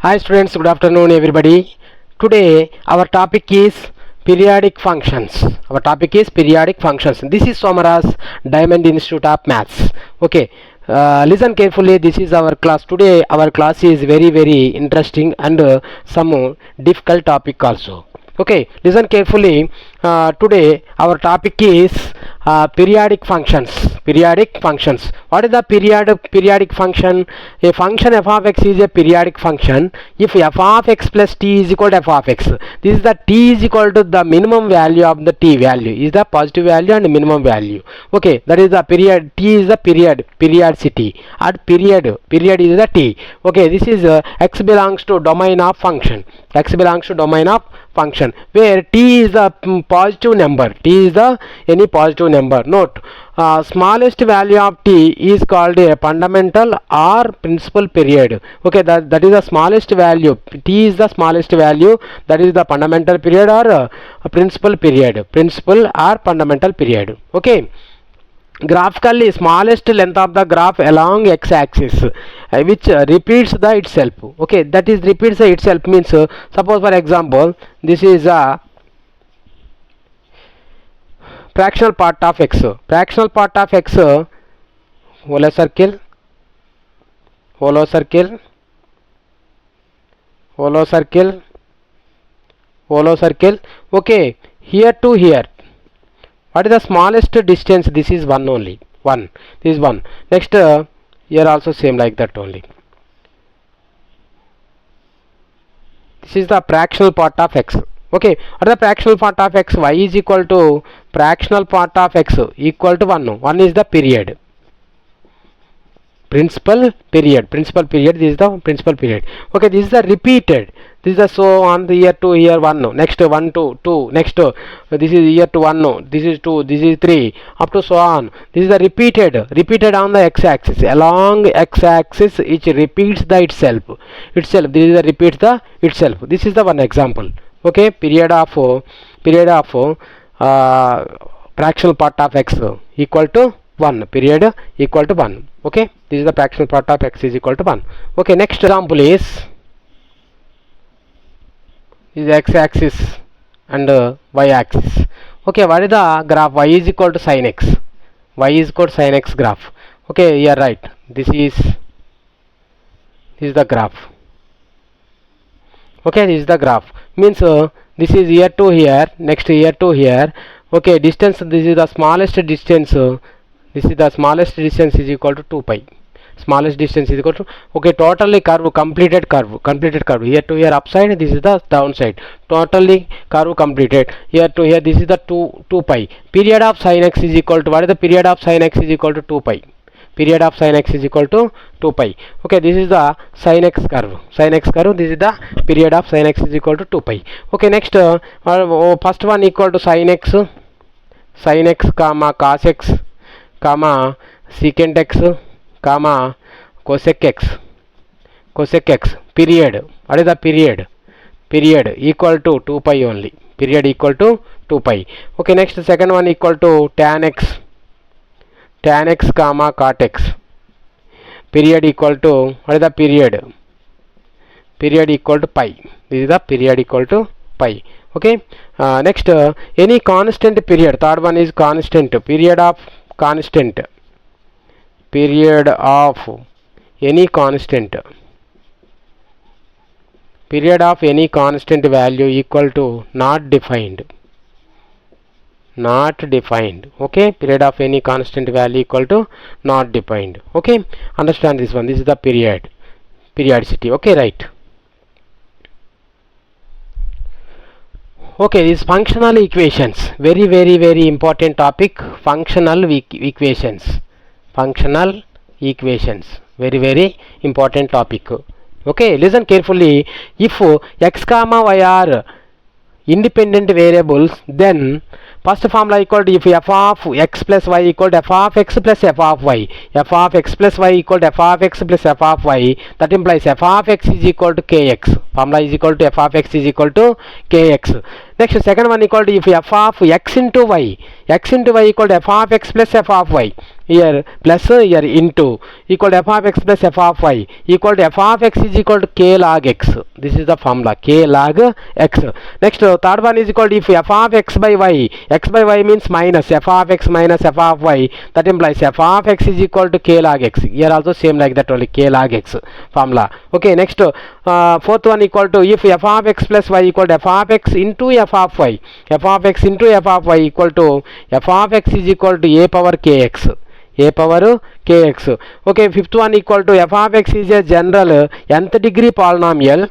Hi students, good afternoon everybody. Today our topic is periodic functions. Our topic is periodic functions. This is Somaras Diamond Institute of Maths. Okay, listen carefully. This is our class. Today our class is very interesting and some difficult topic also. Okay, listen carefully. Today our topic is periodic functions. Periodic functions. What is the periodic function? A function f of x is a periodic function if f of x plus t is equal to f of x. This is the t is equal to the minimum value of the t value is the positive value and minimum value. Okay, that is the period. T is the periodicity, or period is the t. Okay, this is x belongs to domain of function. X belongs to domain of function where t is the positive number. T is the any positive number. Note, smallest value of t is called a fundamental or principal period. Okay, that is the smallest value. T is the smallest value, that is the fundamental period or principal period. Principal or fundamental period. Okay, graphically smallest length of the graph along x-axis which repeats the itself. Okay, that is repeats the itself means suppose for example this is a fractional part of x. Fractional part of x, hollow circle, hollow circle, hollow circle, hollow circle. Okay, here to here, what is the smallest distance? This is 1 only. 1. This is 1. Next here also same like that only. This is the fractional part of x. Okay, what is the fractional part of x? Y is equal to fractional part of x equal to 1. 1 is the period. Principal period. Principal period. This is the principal period. Okay, this is the repeated. This is the so on the here to here 1. Next 1 to 2. Next this is here to 1. This is 2. This is 3. Up to so on. This is the repeated on the x-axis. Along x-axis which repeats the itself. This is the repeats the itself. This is the one example. Okay, period of fractional part of x equal to 1. Period equal to 1. Okay, this is the fractional part of x is equal to 1. Okay, next example is x-axis and y-axis. Okay, what is the graph? Y is equal to sin x. Y is equal to sin x graph. Okay, you are right. This is the graph. Okay, this is the graph. Means this is here to here. Next here to here. Okay, distance. This is the smallest distance. This is the smallest distance is equal to 2 pi. Smallest distance is equal to, okay, totally curve, completed curve. Here to here upside, this is the downside. Totally curve completed. Here to here, this is the 2 pi. Period of sin x is equal to, what is the period of sin x is equal to 2 pi. Period of sin x is equal to 2 pi. Okay, this is the sin x curve. Sin x curve, this is the period of sin x is equal to 2 pi. Okay, next first one equal to sin x comma cos x comma secant x comma cosec x. Period. What is the period? Period equal to 2 pi only. Period equal to 2 pi. Okay, next second one equal to tan x comma cot x. Period equal to, what is the period? Period equal to pi. This is the period equal to pi. Okay, next any constant period. Third one is constant. Period of constant. Period of any constant. Period of any constant value equal to not defined. Not defined. Okay, period of any constant value equal to not defined. Okay, understand this one. This is the periodicity. Okay, right. Okay, this functional equations, very important topic. Functional equations. Functional equations, very important topic. Okay, listen carefully. If x comma y are independent variables, then First formula equal to if f of x plus y equal to f of x plus f of y, f of x plus y equal to f of x plus f of y, that implies f of x is equal to kx. Formula is equal to f of x is equal to kx. Next, second one equal to if f of x into y equal to f of x plus f of y, here plus here into equal to f of x plus f of y equal to f of x is equal to k log x. This is the formula, k log x. Next, third one is equal to if f of x by y means minus f of x minus f of y, that implies f of x is equal to k log x. Here also same like that only, k log x formula. Okay, next fourth one equal to if f of x plus y equal to f of x into f of y, f of x into f of y equal to f of x is equal to a power kx, a power kx. Okay, fifth one equal to f of x is a general nth degree polynomial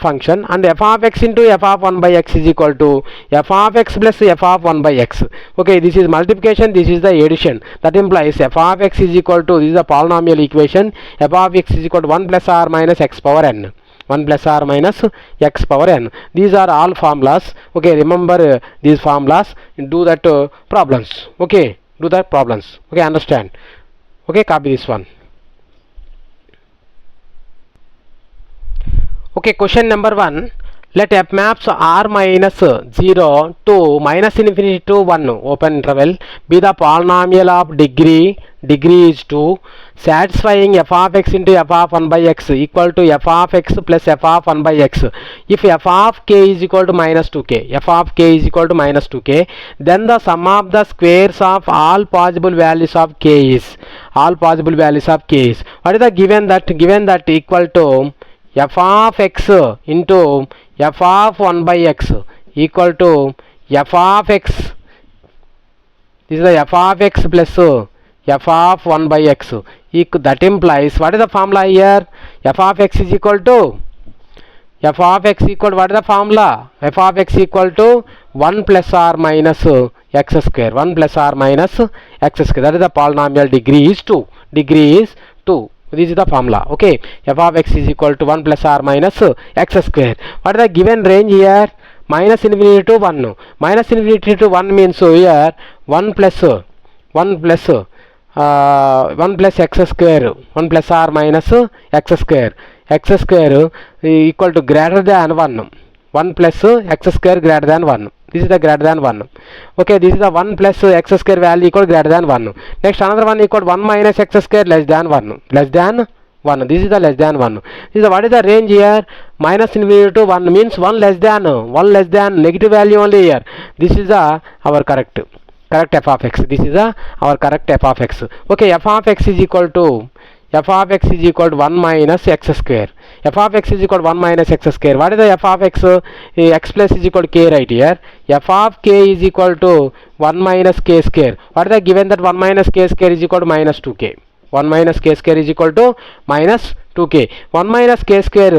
function, and f of x into f of 1 by x is equal to f of x plus f of 1 by x. Okay, this is multiplication, this is the addition, that implies f of x is equal to, this is a polynomial equation, f of x is equal to 1 plus r minus x power n, 1 plus r minus x power n. These are all formulas. Okay, remember these formulas, do that problems. Okay, do that problems. Okay, understand. Okay, copy this one. Okay, question number 1. Let f maps r minus 0 to minus infinity to 1 open interval be the polynomial of degree is 2 satisfying f of x into f of 1 by x equal to f of x plus f of 1 by x. If f of k is equal to minus 2k, f of k is equal to minus 2k, then the sum of the squares of all possible values of k is, what is the given that equal to f of x into f of 1 by x equal to f of x, this is the f of x plus f of 1 by x, that implies, what is the formula here? F of x is equal to, what is the formula? F of x equal to 1 plus r minus x square, 1 plus r minus x square, that is the polynomial degree is 2, this is the formula. Okay, f of x is equal to 1 plus r minus x square. What is the given range here? Minus infinity to 1. Minus infinity to 1 means here 1 plus x square, 1 plus r minus x square equal to greater than 1. 1 plus x square greater than 1. This is the greater than 1. Okay, this is the 1 plus x square value equal greater than 1. Next, another one equal 1 minus x square less than 1. This is the less than 1. This is the, what is the range here? Minus infinity to 1 means 1 less than negative value only here. This is our correct f of x. This is our correct f of x. Okay, f of x is equal to 1 minus x square. F of x is equal to 1 minus x square. What is the f of x? X plus is equal to k right here. F of k is equal to 1 minus k square. What is the given that 1 minus k square is equal to minus 2k? 1 minus k square is equal to minus 2k. 1 minus k square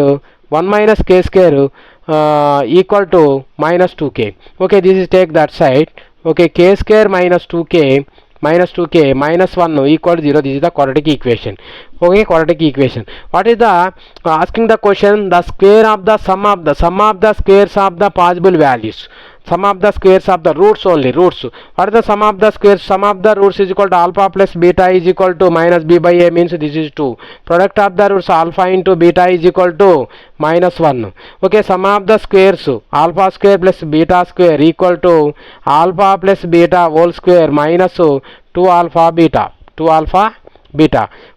equal to minus 2k. Okay, this is take that side. Okay, k square minus 2k minus 1 equal to 0. This is the quadratic equation. Okay, quadratic equation. What is the asking the question? The square of the sum of the squares of the possible values. Sum of the squares of the roots only. What is the sum of the squares? Sum of the roots is equal to alpha plus beta is equal to minus b by a, means this is 2. Product of the roots alpha into beta is equal to minus 1. Okay, sum of the squares alpha square plus beta square equal to alpha plus beta whole square minus 2 alpha beta.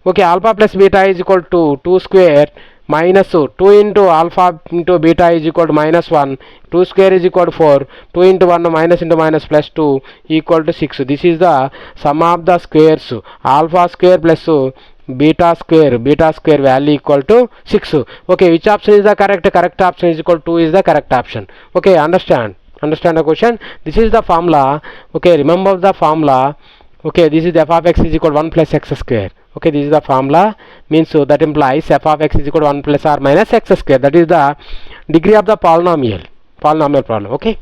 Okay, alpha plus beta is equal to 2 square minus 2 into alpha into beta is equal to minus 1. 2 square is equal to 4. 2 into 1 minus into minus plus 2 equal to 6. This is the sum of the squares alpha square plus beta square value equal to 6. Okay, which option is the correct? Correct option is equal to 2 is the correct option. Okay, understand the question. This is the formula. Okay, remember the formula. Okay, this is the f of x is equal to 1 plus x square. Okay, this is the formula, means that implies f of x is equal to 1 plus r minus x square. That is the degree of the polynomial problem. Okay.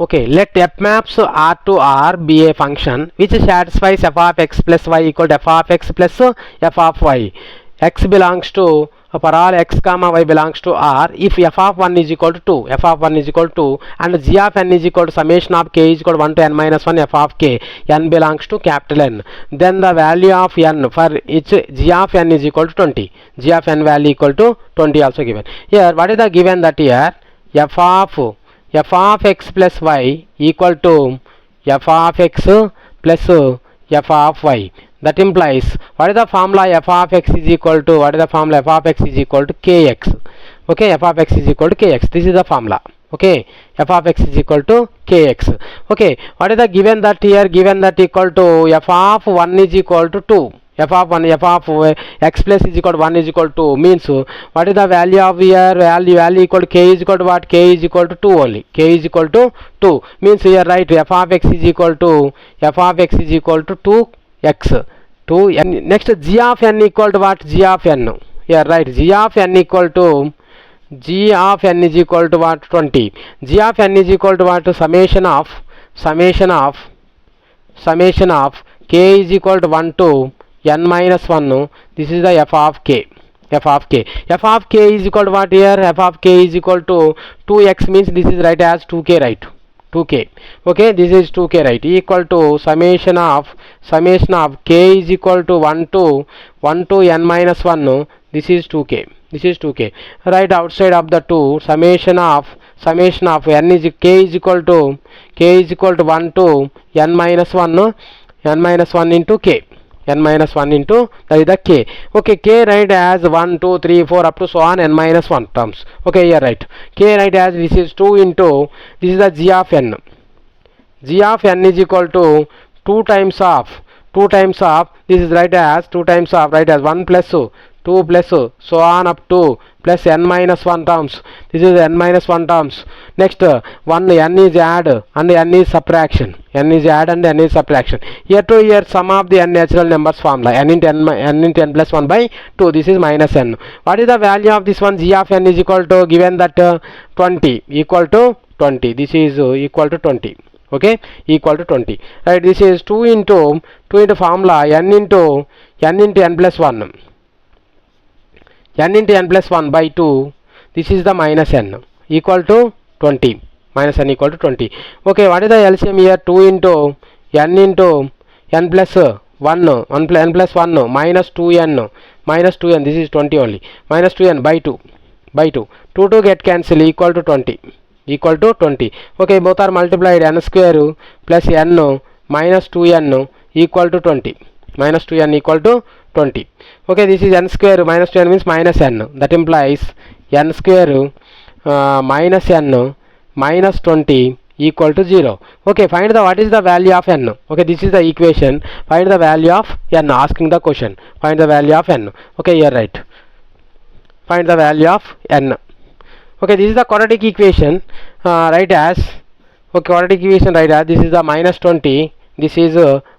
Okay, let f maps R to R be a function which satisfies f of x plus y equal to f of x plus f of y. x belongs to for all x comma y belongs to R, if f of 1 is equal to 2, f of 1 is equal to, and g of n is equal to summation of k is equal to 1 to n minus 1 f of k, n belongs to capital N, then the value of n for each g of n is equal to 20, g of n value equal to 20 also given. Here what is the given that here f of x plus y equal to f of x plus f of y. That implies what is the formula f of x is equal to, what is the formula f of x is equal to kx. Okay, f of x is equal to kx. This is the formula. Okay, f of x is equal to kx. Okay, what is the given that here, given that equal to f of 1 is equal to 2, f of 1, f of x plus is equal to 1 is equal to 2 means what is the value of here, value equal to k is equal to what, k is equal to 2 only, k is equal to 2 means here right f of x is equal to, f of x is equal to 2x, 2n. Next g of n equal to what, g of n, here right g of n equal to, g of n is equal to what, 20, g of n is equal to what, summation of k is equal to 1 to n minus 1, this is the f of k, f of k is equal to what here, f of k is equal to 2x means this is right as 2k, right, 2k. Okay, this is 2k, right, equal to summation of k is equal to 1 to n minus 1, this is 2k, this is 2k. Right outside of the 2, summation of n is k is equal to 1 to n minus 1 into k, n minus 1 into, that is the k. Okay, k right as 1 2 3 4 up to so on n minus 1 terms. Okay, here right k right as this is 2 into, this is the g of n is equal to 2 times of this is right as 2 times of, right as 1 plus 2 plus so on up to plus n minus 1 terms, this is n minus 1 terms. Next one n is add and n is subtraction, here to here sum of the n natural numbers formula, n into n plus 1 by 2, this is minus n. What is the value of this one, g of n is equal to, given that 20 equal to 20, this is equal to 20. Okay, equal to 20, right, this is 2 into formula n into n plus 1, n into n plus 1 by 2, this is the minus n equal to 20, minus n equal to 20. Okay, what is the LCM here, 2 into n plus 1 n plus 1 minus 2n, this is 20 only, minus 2n by 2 2 get cancel equal to 20. Okay, both are multiplied, n square plus n minus 2n equal to 20, minus 2n equal to 20. Okay, this is n square minus 2n means minus n, that implies n square minus n minus 20 equal to 0. Okay, find the what is the value of n. Okay, this is the equation, find the value of n, asking the question, find the value of n. Okay, here right, find the value of n. Okay, this is the quadratic equation, right as, okay, quadratic equation right as, this is the minus 20, this is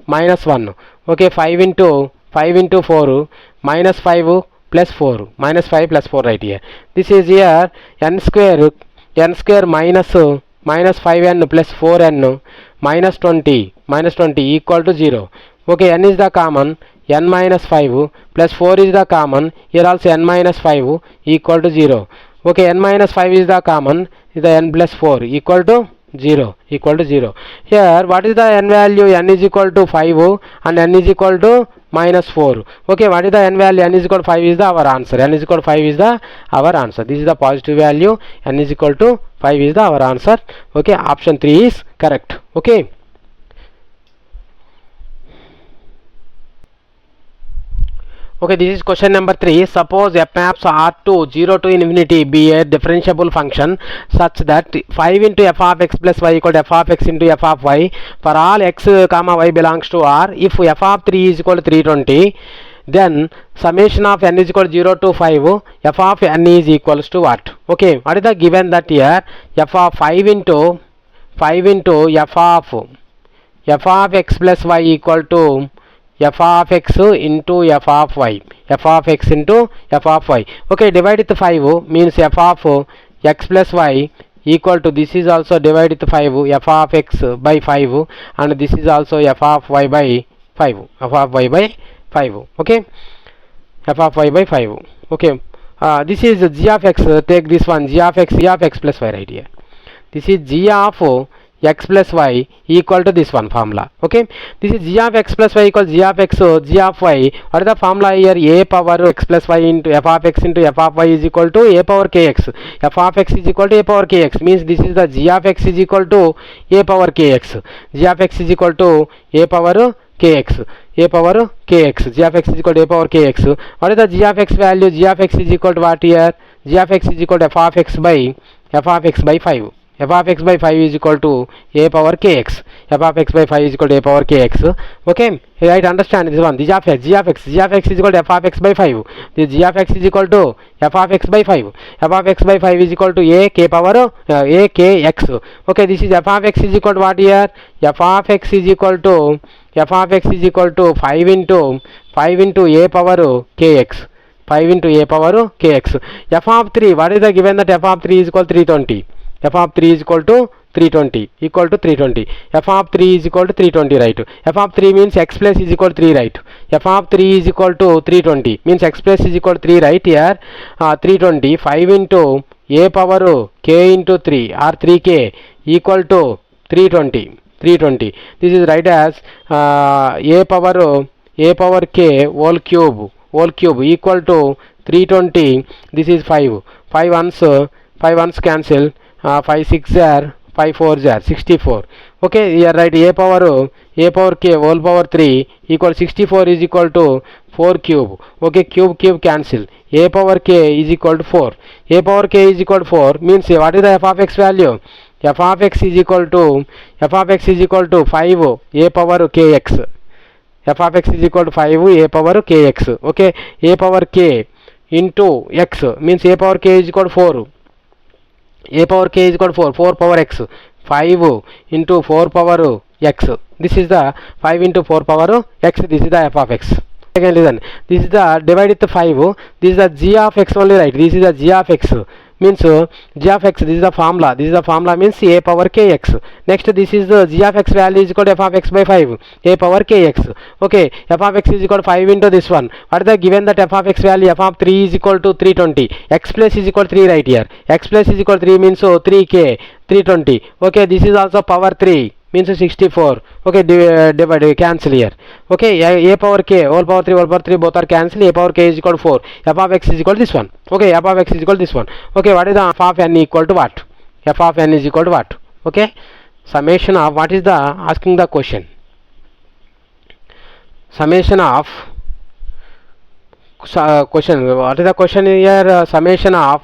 minus 1. Okay, 5 into 4 minus 5 plus 4, minus 5 plus 4 right here. This is here n square minus 5n plus 4n minus 20 equal to 0. Okay, n is the common, n minus 5 plus 4 is the common, here also n minus 5 equal to 0. Okay, n minus 5 is the common, is the n plus 4 equal to 0, Here what is the n value, n is equal to 5 and n is equal to minus 4. Okay, what is the n value, n is equal to 5 is the our answer, n is equal to 5 is the our answer. This is the positive value, n is equal to 5 is the our answer. Okay, option 3 is correct. Okay. Okay, this is question number 3. Suppose f maps R2 0 to infinity be a differentiable function such that 5 into f of x plus y equal to f of x into f of y for all x comma y belongs to R. If f of 3 is equal to 320, then summation of n is equal to 0 to 5, f of n is equals to what? Okay, what is the given that here, f of 5 into f of x plus y equal to f of x into f of y, okay, divide with 5 means f of x plus y equal to, this is also divide with 5, f of x by 5, and this is also f of y by 5, okay. f of y by 5. Okay, this is g of x. Take this one, g of x plus y right here. This is g of x plus y equal to this one formula. Okay, this is g of x plus y equals g of x, so g of y. What is the formula here? A power x plus y into f of x into f of y is equal to a power kx. F of x is equal to a power kx, means this is the g of x is equal to a power kx. G of x is equal to a power kx. A power kx. G of x is equal to a power kx. What is the g of x value? G of x is equal to what here? G of x is equal to f of x by 5. F of x by 5 is equal to a power kx. F of x by 5 is equal to a power kx. Okay, right, understand this one. G of x is equal to f of x by 5. The g of x is equal to f of x by 5. F of x by 5 is equal to a k power a kx. Okay, this is f of x is equal to what here? F of x is equal to 5 into a power kx. 5 into a power kx. F of 3, what is the given that f of 3 is equal to 320? F of 3 is equal to 320. F of 3 is equal to 320, right? F of 3 means x plus is equal to 3, right? F of 3 is equal to 320, means x plus is equal to 3, right? Here 320. 5 into a power k into 3 or 3k equal to 320. This is right as a power k whole cube equal to 320. This is 5 ones cancel. 5 6 are 5 4 are 64. Okay, here write a power k whole power 3 equal 64 is equal to 4 cube. Okay, cube cancel. A power k is equal to 4. A power k is equal to 4 means what is the f of x value? F of x is equal to 5 a power kx. F of x is equal to 5 a power kx. Okay, a power k into x means a power k is equal to 4. A power k is equal to 4 power x. 5 into 4 power x. This is the 5 into 4 power x. This is the f of x. Again listen, this is the divide with 5. This is the g of x only, right? This is the g of x means g of x. This is the formula means a power kx. Next, this is the g of x value is equal to f of x by 5 a power kx. Okay, f of x is equal to 5 into this one. What is the given that f of x value? F of 3 is equal to 320. X plus is equal to 3 right here. X plus is equal to 3 means 3k 320. Okay, this is also power 3 means 64. Okay, divide cancel here. Okay, a power k whole power 3 both are cancel. A power k is equal to 4. F of x is equal to this one. Okay, f of x is equal to this one. Okay, what is the f of n equal to what? F of n is equal to what? Okay, summation of what is the asking the question? Summation of question. What is the question here? Summation of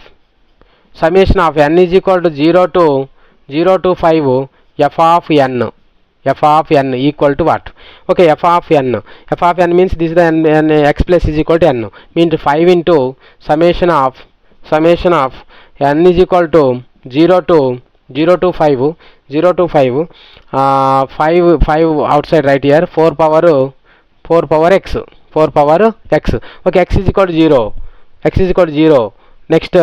n is equal to 0 to 5 f of n equal to what? Okay, f of n means this is the n x plus is equal to n, means 5 into summation of n is equal to 0 to 5 5 outside right here. 4 power x. Okay, x is equal to 0. Next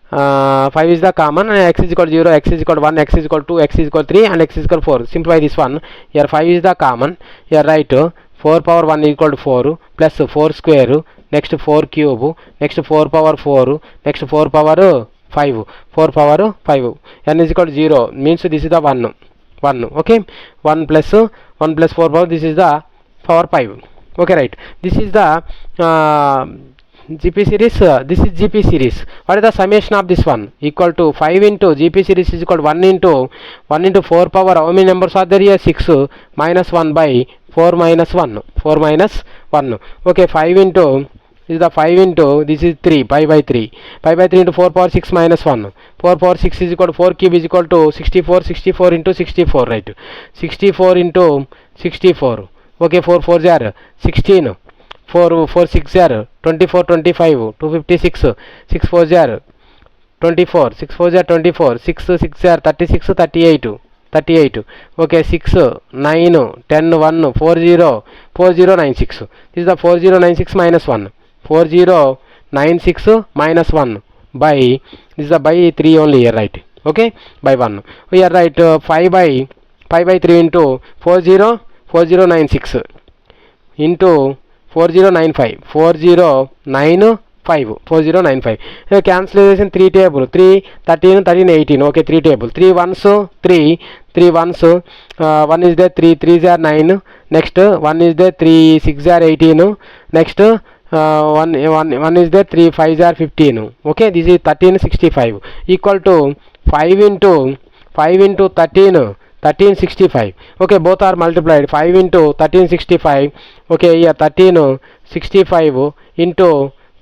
5 is the common, and x is equal to 0, x is equal to 1, x is equal to 2, x is equal to 3, and x is equal to 4. Simplify this one. Here 5 is the common. Here right 4 power 1 equal to 4 plus 4 square. Next 4 cube. Next 4 power 4. Next 4 power 5. 4 power 5. N is equal to 0 means this is the 1. Okay, 1 plus 4 power. This is the power 5. Okay, right. This is the GP series. This is GP series. What is the summation of this one? Equal to 5 into GP series is equal to 1 into 4 power. How many numbers are there here? 6 minus 1 by 4 minus 1. Okay, 5 into this is the 5 into this is 3 pi by 3 into 4 power 6 minus 1. 4 power 6 is equal to 4 cube is equal to 64 into 64, right? 64 into 64. Okay, 4 4 are 16. 4 6 are 24 25 256. 6 4 are 24. 6 4 are 24. 6 6 are 36 38. Okay, 6 9 10 1 4096. This is the 4096 minus 1. 4096 minus 1 by this is the by 3 only here, right? Okay, by 1 we are right. 5 by 3 into 4096 into 4095 4095 cancellation 3 table 3 13 13 18 okay 3 table 3 ones 3 3 ones 1 is there 3 3s are 9 next 1 is there 3 6 are 18 next 1 is there 3 5s are 15 okay this is 1365 equal to 5 into 13 1365 okay both are multiplied 5 into 1365 okay here 1365 into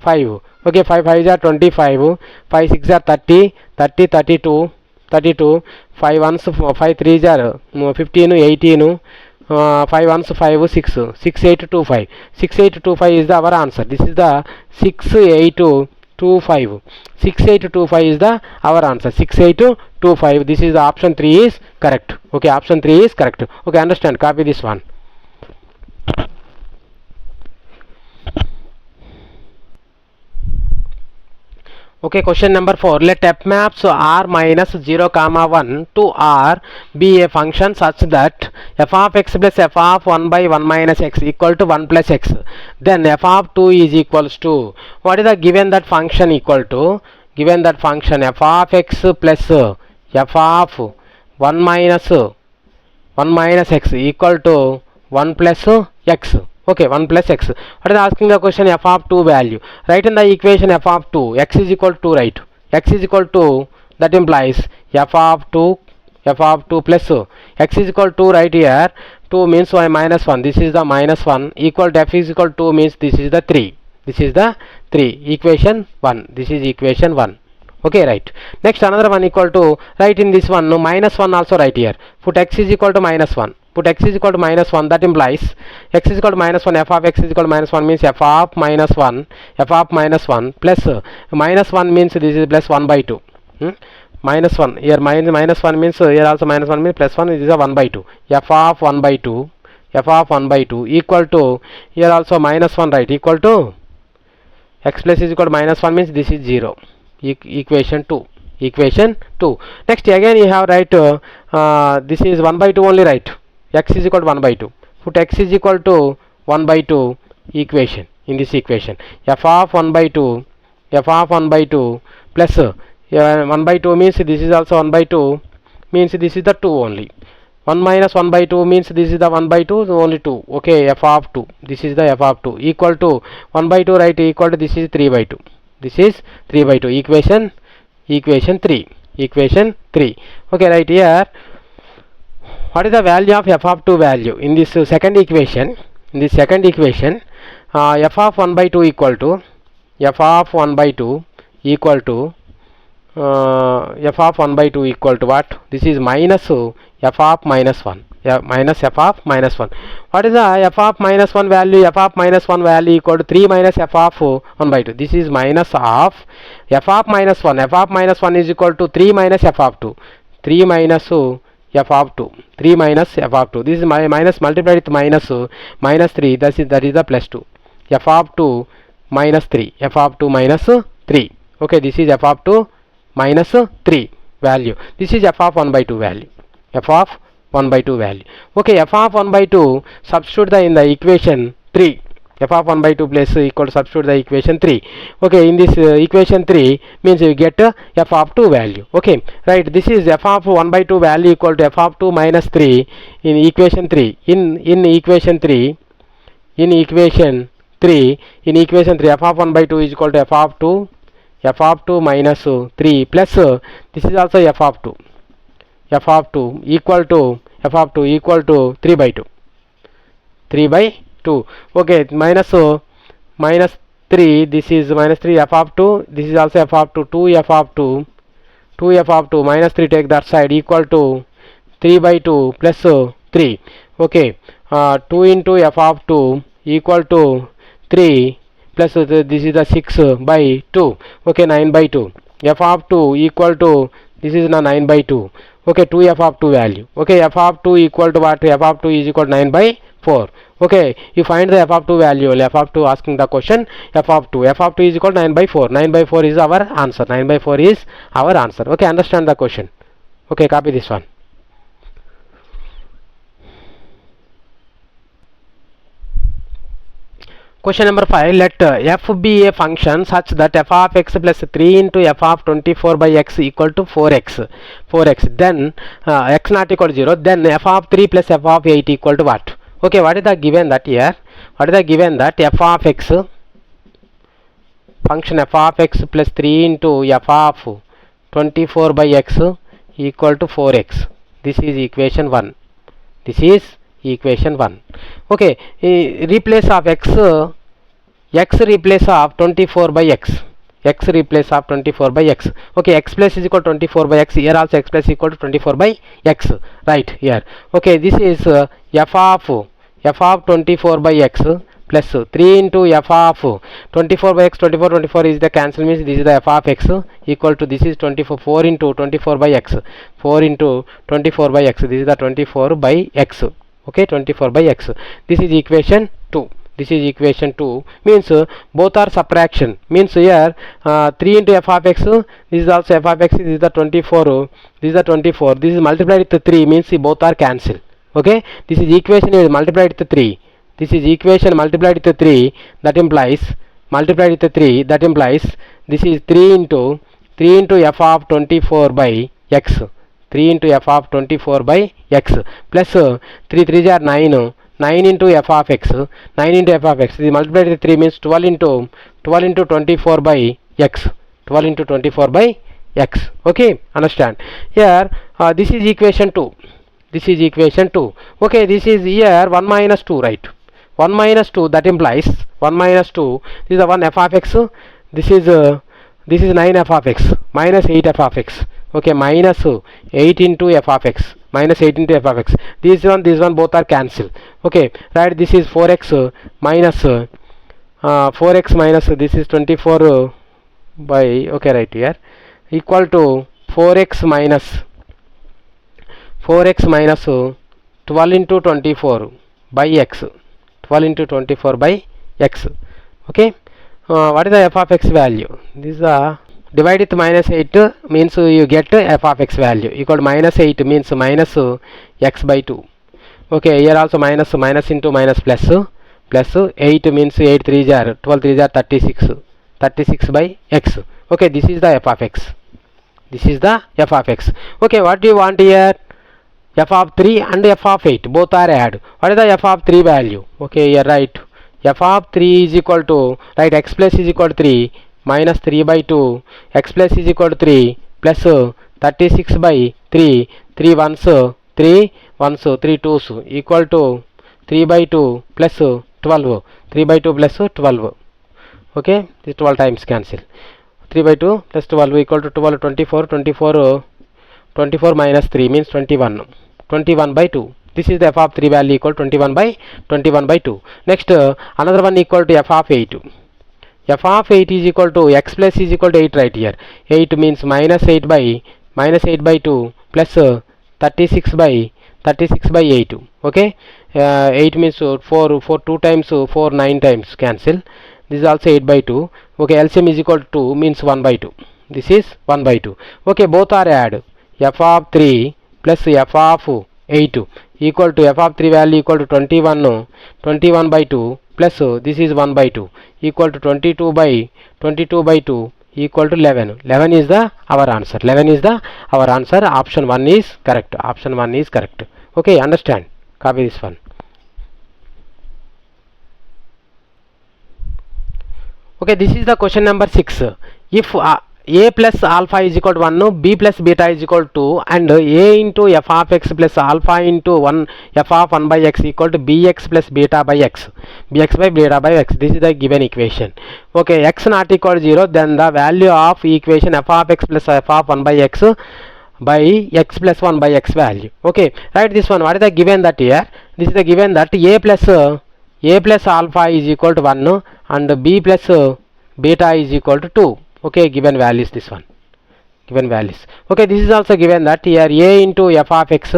5 okay 5 5s are 25 5 6 are 30 30 32 5 ones 5 3s are 15 18 5 ones 5 6 6825 6825 is the our answer. This is the 6825 6825 is the our answer. 6825 this is the option 3 is correct. Okay, option 3 is correct. Okay, understand, copy this one. Okay, question number 4. Let f maps r minus 0 comma 1 to r be a function such that f of x plus f of 1 by 1 minus x equal to 1 plus x. Then f of 2 is equals to, what is the given that function equal to? Given that function f of x plus f of 1 minus x equal to 1 plus x. Okay, 1 plus x. What is asking the question? F of 2 value. Write in the equation f of 2. X is equal to, right? X is equal to, that implies f of 2 plus x is equal to, right here 2 means y minus 1. This is the minus 1 equal to f is equal to means this is the 3. This is the 3. Equation 1. This is equation 1. Okay, right. Next another one equal to, write in this one, no, minus 1 also right here. Put x is equal to minus 1. Put x is equal to minus 1, that implies x is equal to minus 1, f of x is equal to minus 1 means f of minus 1 plus minus 1 means this is plus 1 by 2. Minus 1 here, minus 1 means here also minus 1 means plus 1, this is a 1 by 2. F of 1 by 2 equal to, here also minus 1, right, equal to x plus is equal to minus 1 means this is 0. Equation 2. Next again you have write this is 1 by 2 only, right? X is equal to 1 by 2. Put x is equal to 1 by 2 equation. In this equation f of 1 by 2 plus 1 by 2 means this is also 1 by 2 means this is the 2 only. 1 minus 1 by 2 means this is the 1 by 2, so only 2. Okay, f of 2, this is the f of 2 equal to 1 by 2, right, equal to this is 3 by 2. This is 3 by 2. Equation 3. Okay, right here what is the value of f of 2 value in this second equation? F of 1 by 2 equal to f of 1 by 2 equal to what? This is minus f of minus 1. Minus f of minus 1. What is the f of minus 1 value? F of minus 1 value equal to 3 minus f of 1 by 2. This is minus of f of minus 1. F of minus 1 is equal to 3 minus f of 2. 3 minus f of 2. 3 minus f of 2. This is minus multiplied with minus 3. That is the plus 2. F of 2 minus 3. F of 2 minus 3. Okay, this is f of 2 minus 3 value. This is f of 1 by 2 value. F of 1 by 2 value. Okay, f of 1 by 2 substitute in the equation 3. F of 1 by 2 plus equal to substitute the equation 3. Okay, in this equation 3 means you get f of 2 value. Okay, right, this is f of 1 by 2 value equal to f of 2 minus 3 in equation 3. In equation 3 f of 1 by 2 is equal to f of 2 minus 3 plus this is also f of 2 equal to 3 by 2. Okay, minus 3, this is minus 3 f of 2, this is also f of 2, 2 f of 2 minus 3 take that side equal to 3 by 2 plus 3. Okay, 2 into f of 2 equal to 3 plus this is the 6 by 2. Okay, 9 by 2. F of 2 equal to, this is now 9 by 2. Okay, 2 f of 2 value. Okay, f of 2 equal to what? F of 2 is equal to 9 by 4. Okay, you find the f of 2 value. F of 2 asking the question f of 2 is equal to 9 by 4. 9 by 4 is our answer. 9 by 4 is our answer. Okay, understand the question. Okay, copy this one. Question number 5. Let f be a function such that f of x plus 3 into f of 24 by x equal to 4x. 4x. Then x not equal to 0. Then f of 3 plus f of 8 equal to what? Okay, what is the given that here? What is the given that f of x, function f of x plus 3 into f of 24 by x equal to 4x. This is equation 1. This is equation 1. Okay, replace of x replace of 24 by x. X replace of 24 by x. Okay, x plus is equal to 24 by x. Here also x plus is equal to 24 by x. Right here. Okay, this is f of 24 by x plus 3 into f of 24 by x. 24 is the cancel, means this is the f of x equal to, this is 24, 4 into 24 by x. 4 into 24 by x. This is the 24 by x. Okay, 24 by x. This is equation 2. This is equation 2, means both are subtraction, means here 3 into f of x, this is also f of x, this is the 24, this is the 24, this is multiplied with 3, means both are cancelled. Okay, this is equation is multiplied with 3, this is equation multiplied with 3, that implies multiplied with 3, that implies this is 3 into f of 24 by x. 3 into f of 24 by x plus 3 3s are 9. 9 into f of x. 9 into f of x. This multiplied with 3 means 12 into 24 by x. 12 into 24 by x. Okay, understand? Here this is equation 2. This is equation 2. Okay, this is here 1 minus 2, right? 1 minus 2, that implies 1 minus 2. This is the 1 f of x. This is 9 f of x minus 8 f of x. Okay, minus 8 into f of x. Minus 8 into f of x. This one both are cancelled. Okay, right, this is 4x minus 4x minus this is 24 by, okay, right here, equal to 4x minus 12 into 24 by x. 12 into 24 by x. Okay, what is the f of x value? This is a divide with minus 8 means you get f of x value equal to minus 8 means minus x by 2. Okay, here also minus into minus plus 8 means 8 3s are 12 3s are 36 by x. Okay, this is the f of x. This is the f of x. Okay, what do you want here? F of 3 and f of 8 both are add. What is the f of 3 value? Okay, here right, f of 3 is equal to, right, x plus is equal to 3 minus 3 by 2, x plus is equal to 3 plus 36 by 3, 3 ones 3 ones 3 twos equal to 3 by 2 plus 12, 3 by 2 plus 12. Okay, this 12 times cancel. 3 by 2 plus 12 equal to 12, 24 minus 3 means 21 by 2. This is the f of 3 value equal to 21 by 2. Next another one equal to f of 8. F of 8 is equal to x plus is equal to 8 right here. 8 means minus 8 by 2 plus 36 by 8. Okay, 8 means 4 2 times 4 9 times cancel. This is also 8 by 2. Okay, LCM is equal to 2 means 1 by 2. This is 1 by 2. Okay, both are add. F of 3 plus f of 8 equal to f of 3 value equal to 21 by 2 plus this is 1 by 2 equal to 22 by 2 equal to 11. 11 is the our answer. 11 is the our answer. Option 1 is correct. Option 1 is correct. Okay, understand? Copy this one. Okay, this is the question number 6. If a plus alpha is equal to 1, b plus beta is equal to 2, and a into f of x plus alpha into 1 f of 1 by x equal to bx plus beta by x. Bx by beta by x. This is the given equation. Okay, x not equal to 0, then the value of equation f of x plus f of 1 by x x plus 1 by x value. Okay, write this one. What is the given that here? This is the given that a plus alpha is equal to 1 and b plus beta is equal to 2. Okay, given values, this one, given values. Okay, this is also given that here a into f of x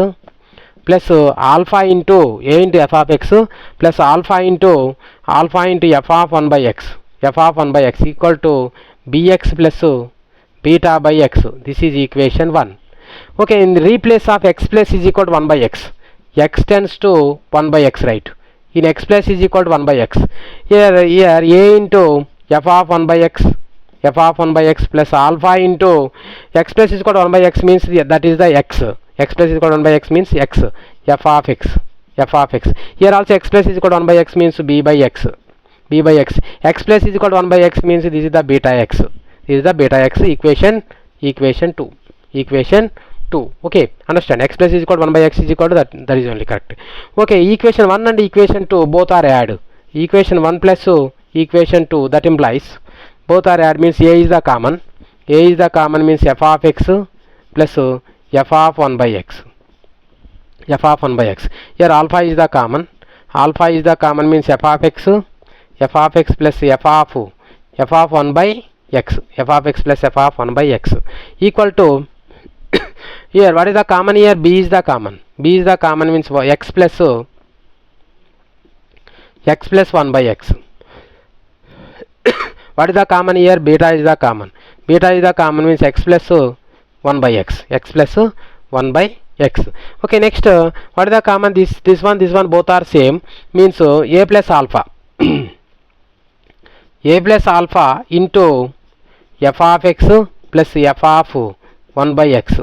plus alpha into a into f of x plus alpha into f of 1 by x equal to bx plus beta by x. This is equation 1. Okay, in the replace of x plus is equal to 1 by x tends to 1 by x, right? in x plus is equal to 1 by x. Here a into f of 1 by x, f of 1 by x plus alpha into x plus is equal to 1 by x means that is the x. X plus is equal to 1 by x means x, f of x, f of x. Here also x plus is equal to 1 by x means b by x, b by x. X plus is equal to 1 by x means this is the beta x. This is the beta x, equation 2. Equation 2. Okay, understand? X plus is equal to 1 by x is equal to that is only correct. Okay, equation 1 and equation 2 both are add. Equation 1 plus equation 2, that implies both are add means a is the common. A is the common means f of x plus f of 1 by x. F of 1 by x. Here alpha is the common. Alpha is the common means f of x plus f of 1 by x. F of x plus f of 1 by x equal to here what is the common here? B is the common. B is the common means x plus 1 by x. What is the common here? Beta is the common. Beta is the common means x plus 1 by x. X plus 1 by x. Okay, next what is the common? This one both are same means a plus alpha. A plus alpha into f of x plus f of 1 by x.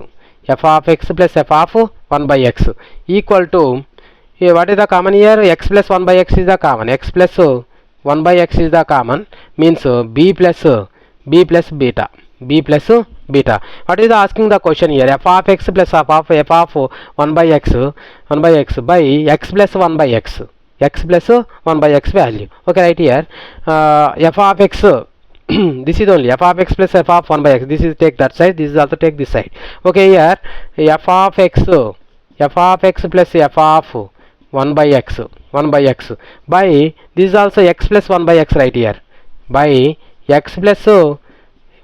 F of x plus f of 1 by x equal to here what is the common here? X plus 1 by x is the common. X plus 1 by x is the common means b plus beta. B plus beta. What is the asking the question here? F of x plus f of 1 by x by x plus 1 by x. X plus 1 by x value. Okay, right here f of x this is only f of x plus f of 1 by x. This is take that side, this is also take this side. Okay, here f of x plus f of 1 by x by this is also x plus 1 by x right here by x plus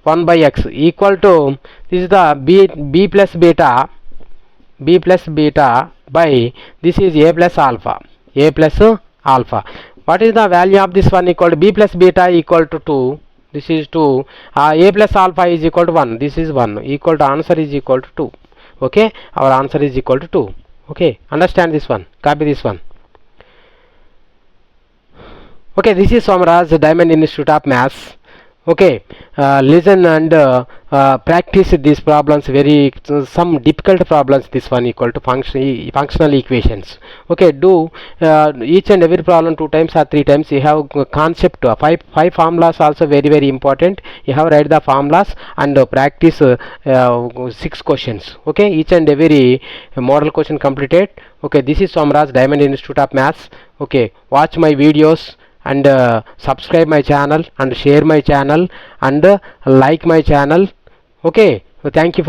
1 by x equal to this is the b plus beta by this is a plus alpha. What is the value of this one? Equal to b plus beta equal to 2. This is 2. A plus alpha is equal to 1. This is 1. Equal to answer is equal to 2. Okay, our answer is equal to 2. Okay, understand this one. Copy this one. Okay, this is Somaraj, Diamond Institute of Maths. Okay, listen and practice these problems, very some difficult problems. This one equal to functional equations. Okay, do each and every problem 2 times or 3 times. You have concept 5 formulas also very important. You have write the formulas and practice 6 questions. Okay, each and every model question completed. Okay, this is Somaraj, Diamond Institute of Maths. Okay, watch my videos and subscribe my channel and share my channel and like my channel. Okay, thank you for